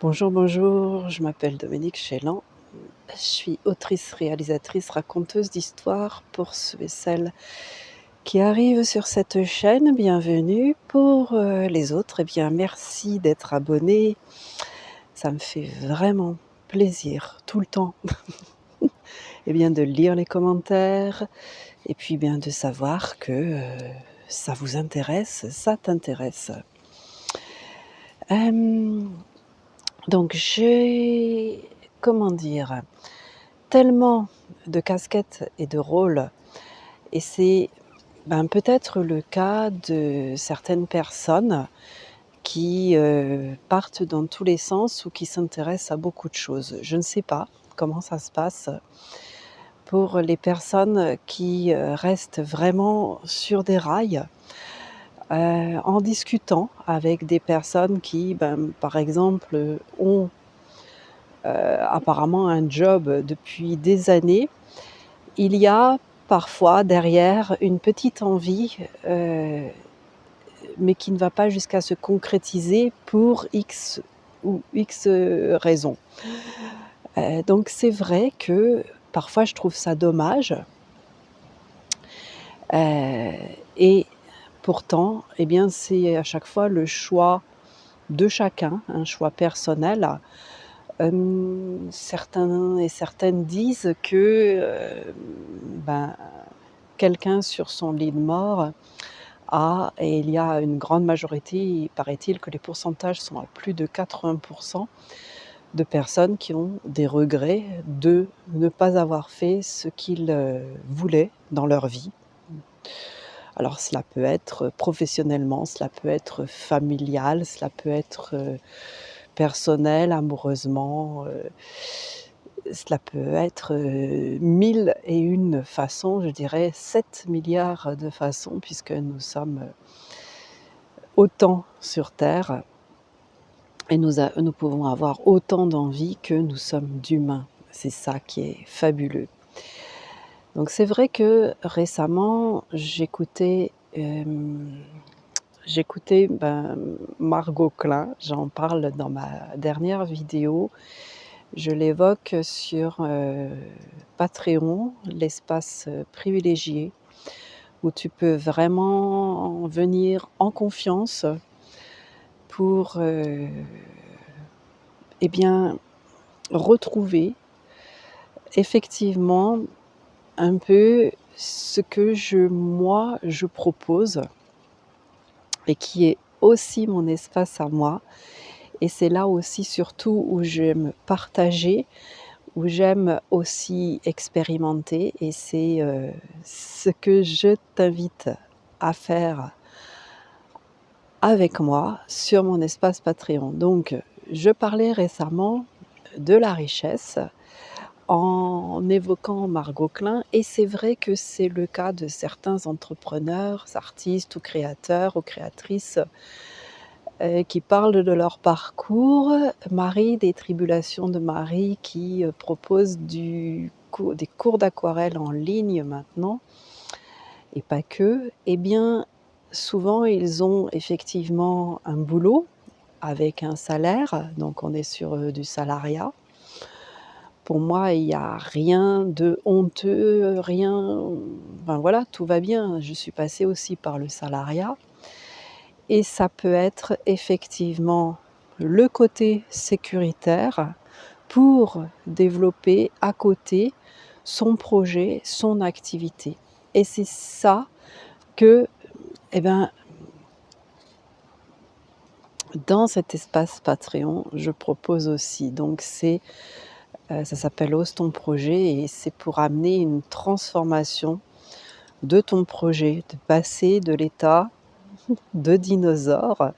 Bonjour, bonjour, je m'appelle Dominique Chélan. Je suis autrice, réalisatrice, raconteuse d'histoires pour ceux et celles qui arrivent sur cette chaîne. Bienvenue. Pour les autres, eh bien, merci d'être abonnés. Ça me fait vraiment plaisir tout le temps eh bien, de lire les commentaires et puis bien de savoir que ça vous intéresse, ça t'intéresse. Donc j'ai, comment dire, tellement de casquettes et de rôles et c'est, peut-être le cas de certaines personnes qui, partent dans tous les sens ou qui s'intéressent à beaucoup de choses. Je ne sais pas comment ça se passe pour les personnes qui, restent vraiment sur des rails, en discutant avec des personnes qui, par exemple, ont, apparemment un job depuis des années. Il y a parfois derrière une petite envie, mais qui ne va pas jusqu'à se concrétiser pour X ou X, raisons. Donc c'est vrai que parfois je trouve ça dommage, heu et pourtant, eh bien, c'est à chaque fois le choix de chacun, un choix personnel. Certains et certaines disent que, quelqu'un sur son lit de mort et il y a une grande majorité, il paraît-il que les pourcentages sont à plus de 80 de personnes qui ont des regrets de ne pas avoir fait ce qu'ils, voulaient dans leur vie. Alors cela peut être professionnellement, cela peut être familial, cela peut être, personnel, amoureusement, cela peut être, 1000 et une façons, je dirais 7 milliards de façons puisque nous sommes autant sur terre et nous pouvons avoir autant d'envies que nous sommes d'humains. C'est ça qui est fabuleux. Donc c'est vrai que récemment, j'écoutais, Margot Klein, j'en parle dans ma dernière vidéo. Je l'évoque sur, Patreon, l'espace, privilégié où tu peux vraiment venir en confiance pour, eh bien, retrouver effectivement un peu ce que moi, je propose et qui est aussi mon espace à moi et c'est là aussi surtout où j'aime partager, où j'aime aussi expérimenter et c'est, ce que je t'invite à faire avec moi sur mon espace Patreon. Donc, je parlais récemment de la richesse en évoquant Margot Klein et c'est vrai que c'est le cas de certains entrepreneurs, artistes ou créateurs ou créatrices, qui parlent de leur parcours. Marie des Tribulations de Marie qui, propose des cours d'aquarelle en ligne maintenant et pas que. Eh bien, souvent ils ont effectivement un boulot avec un salaire, donc on est sur, du salariat. Pour moi, il y a rien de honteux, rien, voilà, tout va bien. Je suis passée aussi par le salariat et ça peut être effectivement le côté sécuritaire pour développer à côté son projet, son activité et c'est ça que, eh ben, dans cet espace Patreon, je propose aussi. Donc ça s'appelle «Ose ton projet» et c'est pour amener une transformation de ton projet, de passer de l'état de dinosaure,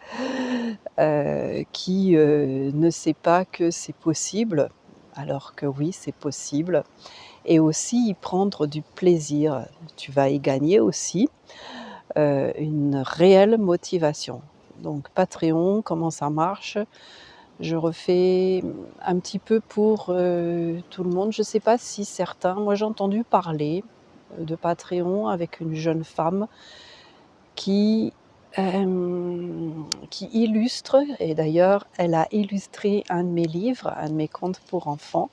qui, ne sait pas que c'est possible, alors que oui, c'est possible et aussi y prendre du plaisir. Tu vas y gagner aussi, une réelle motivation. Donc Patreon, comment ça marche? Je refais un petit peu pour, tout le monde. Je ne sais pas si certains moi j'ai entendu parler, de Patreon avec une jeune femme qui qui illustre, et d'ailleurs elle a illustré un de mes livres, un de mes contes pour enfants.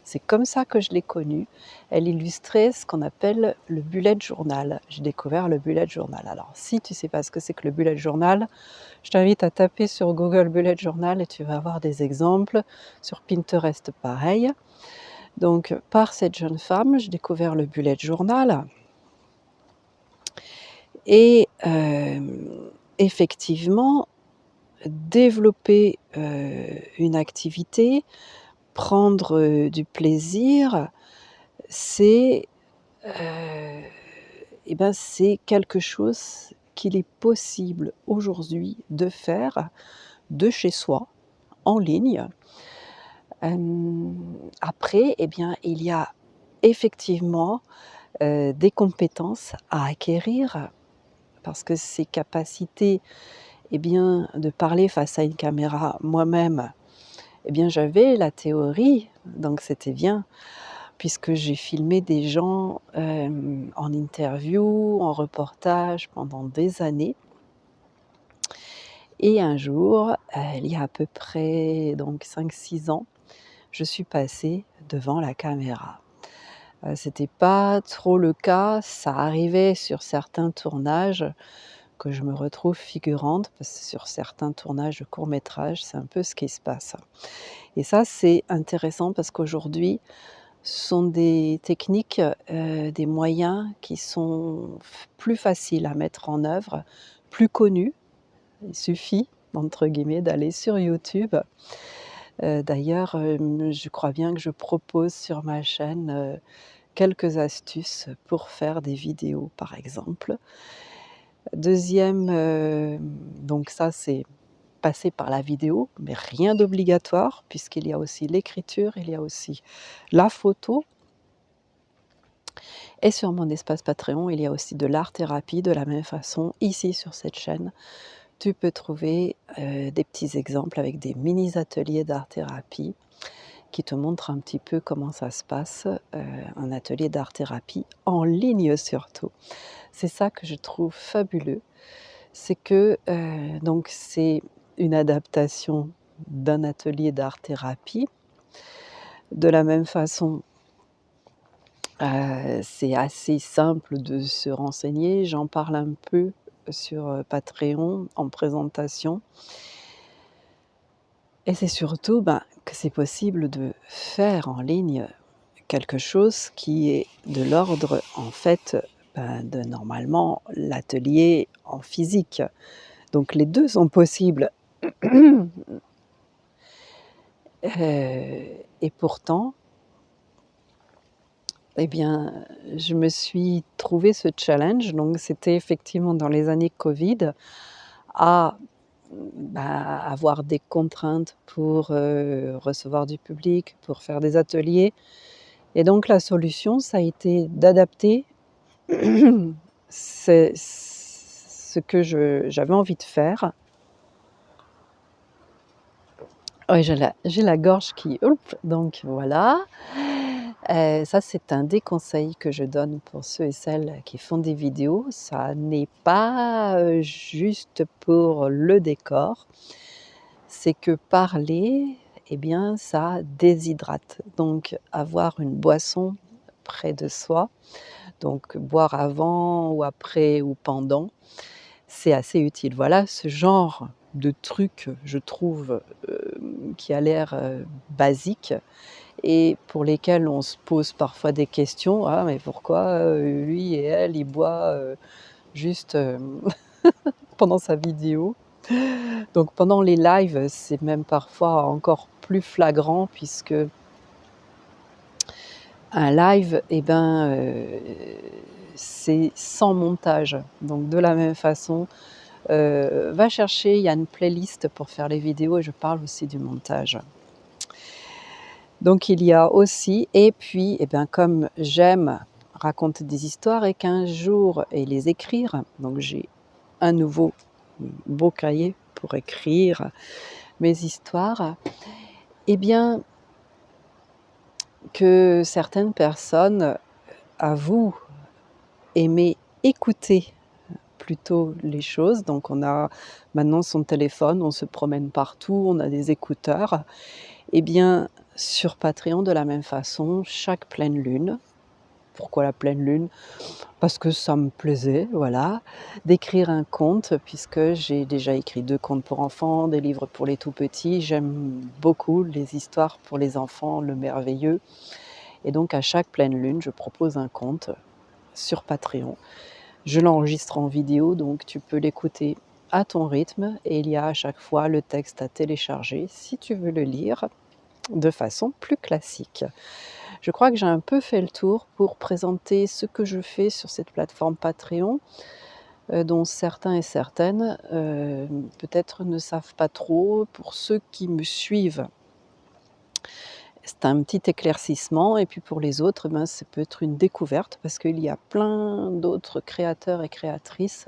C'est comme ça que je l'ai connue. Elle illustrait ce qu'on appelle le bullet journal. J'ai découvert le bullet journal. Alors si tu ne sais pas ce que c'est que le bullet journal, je t'invite à taper sur Google bullet journal et tu vas avoir des exemples. Sur Pinterest pareil. Donc par cette jeune femme, j'ai découvert le bullet journal. Et effectivement, développer une activité, prendre du plaisir, c'est c'est quelque chose qu'il est possible aujourd'hui de faire de chez soi, en ligne. Après, il y a effectivement des compétences à acquérir parce que ces capacités, de parler face à une caméra moi-même, j'avais la théorie, donc c'était bien, puisque j'ai filmé des gens, en interview, en reportage pendant des années. Et un jour, il y a à peu près donc 5-6 ans, je suis passée devant la caméra. C'était pas trop le cas, ça arrivait sur certains tournages que je me retrouve figurante, parce que sur certains tournages de courts-métrages, c'est un peu ce qui se passe. Et ça, c'est intéressant parce qu'aujourd'hui, ce sont des techniques, des moyens qui sont plus faciles à mettre en œuvre, plus connus. Il suffit, entre guillemets, d'aller sur YouTube. D'ailleurs, je crois bien que je propose sur ma chaîne, quelques astuces pour faire des vidéos, par exemple. Deuxième, donc ça, c'est passer par la vidéo, mais rien d'obligatoire puisqu'il y a aussi l'écriture, il y a aussi la photo. Et sur mon espace Patreon, il y a aussi de l'art-thérapie de la même façon. Ici, sur cette chaîne, tu peux trouver des petits exemples avec des mini-ateliers d'art-thérapie qui te montrent un petit peu comment ça se passe, un atelier d'art-thérapie en ligne surtout. C'est ça que je trouve fabuleux, c'est que donc c'est une adaptation d'un atelier d'art-thérapie. De la même façon, c'est assez simple de se renseigner. J'en parle un peu sur, Patreon en présentation. Et c'est surtout, que c'est possible de faire en ligne quelque chose qui est de l'ordre, en fait, de normalement l'atelier en physique. Donc les 2 sont possibles. Et pourtant, je me suis trouvé ce challenge, donc c'était effectivement dans les années covid, à, avoir des contraintes pour, recevoir du public, pour faire des ateliers. Et donc la solution, ça a été d'adapter c'est ce que j'avais envie de faire. Ouais, j'ai la gorge qui donc voilà. Ça, c'est un des conseils que je donne pour ceux et celles qui font des vidéos. Ça n'est pas, juste pour le décor. C'est que parler, ça déshydrate. Donc avoir une boisson près de soi, donc boire avant ou après ou pendant, c'est assez utile. Voilà ce genre de truc, je trouve, qui a l'air, basique et pour lesquels on se pose parfois des questions: «Ah mais pourquoi, lui et elle, ils boivent, juste, pendant sa vidéo?» Donc pendant les lives, c'est même parfois encore plus flagrant puisque un live c'est sans montage. Donc de la même façon, va chercher, il y a une playlist pour faire les vidéos et je parle aussi du montage. Donc il y a aussi et puis comme j'aime raconter des histoires et qu'un jour et les écrire, donc j'ai un nouveau beau cahier pour écrire mes histoires, et bien que certaines personnes avouent aimer écouter plutôt les choses. Donc on a maintenant son téléphone, on se promène partout, on a des écouteurs. Eh bien, sur Patreon, de la même façon, chaque pleine lune, pourquoi la pleine lune? Parce que ça me plaisait, voilà, d'écrire un conte, puisque j'ai déjà écrit 2 contes pour enfants, des livres pour les tout petits. J'aime beaucoup les histoires pour les enfants, le merveilleux, et donc à chaque pleine lune, je propose un conte sur Patreon. Je l'enregistre en vidéo, donc tu peux l'écouter à ton rythme, et il y a à chaque fois le texte à télécharger si tu veux le lire de façon plus classique. Je crois que j'ai un peu fait le tour pour présenter ce que je fais sur cette plateforme Patreon, dont certains et certaines, peut-être ne savent pas trop. Pour ceux qui me suivent, c'est un petit éclaircissement, et puis pour les autres, ben, ça peut être une découverte parce qu'il y a plein d'autres créateurs et créatrices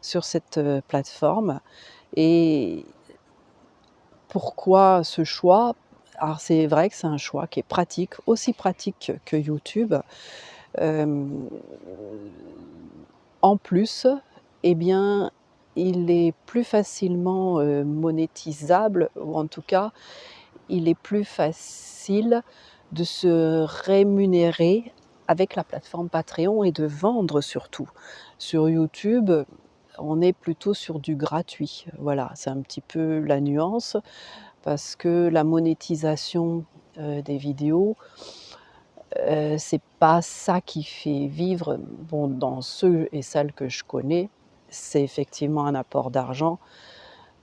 sur cette, plateforme. Et pourquoi ce choix? Alors c'est vrai que c'est un choix qui est pratique, aussi pratique que YouTube. Hem, En plus, eh bien, il est plus facilement, monétisable, ou en tout cas, il est plus facile de se rémunérer avec la plateforme Patreon et de vendre surtout. Sur YouTube, on est plutôt sur du gratuit. Voilà, c'est un petit peu la nuance, parce que la monétisation, des vidéos, c'est pas ça qui fait vivre. Bon, dans ceux et celles que je connais, c'est effectivement un apport d'argent.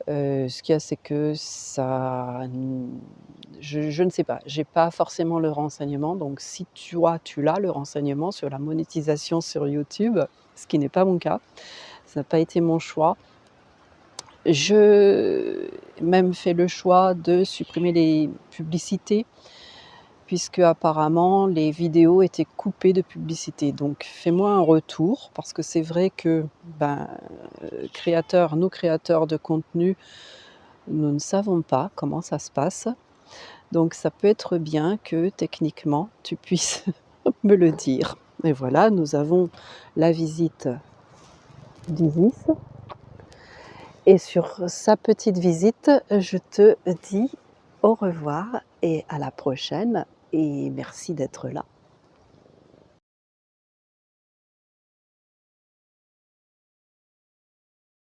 Ce qu'il y a, c'est que ça je ne sais pas, j'ai pas forcément le renseignement, donc si toi, tu l'as le renseignement sur la monétisation sur YouTube, ce qui n'est pas mon cas, ça n'a pas été mon choix. Je même fait le choix de supprimer les publicités, puisque apparemment les vidéos étaient coupées de publicité. Donc fais-moi un retour, parce que c'est vrai que, ben, nous créateurs de contenu, nous ne savons pas comment ça se passe. Donc ça peut être bien que techniquement tu puisses me le dire. Et voilà, nous avons la visite d'Isis, et sur sa petite visite, je te dis au revoir et à la prochaine, et merci d'être là.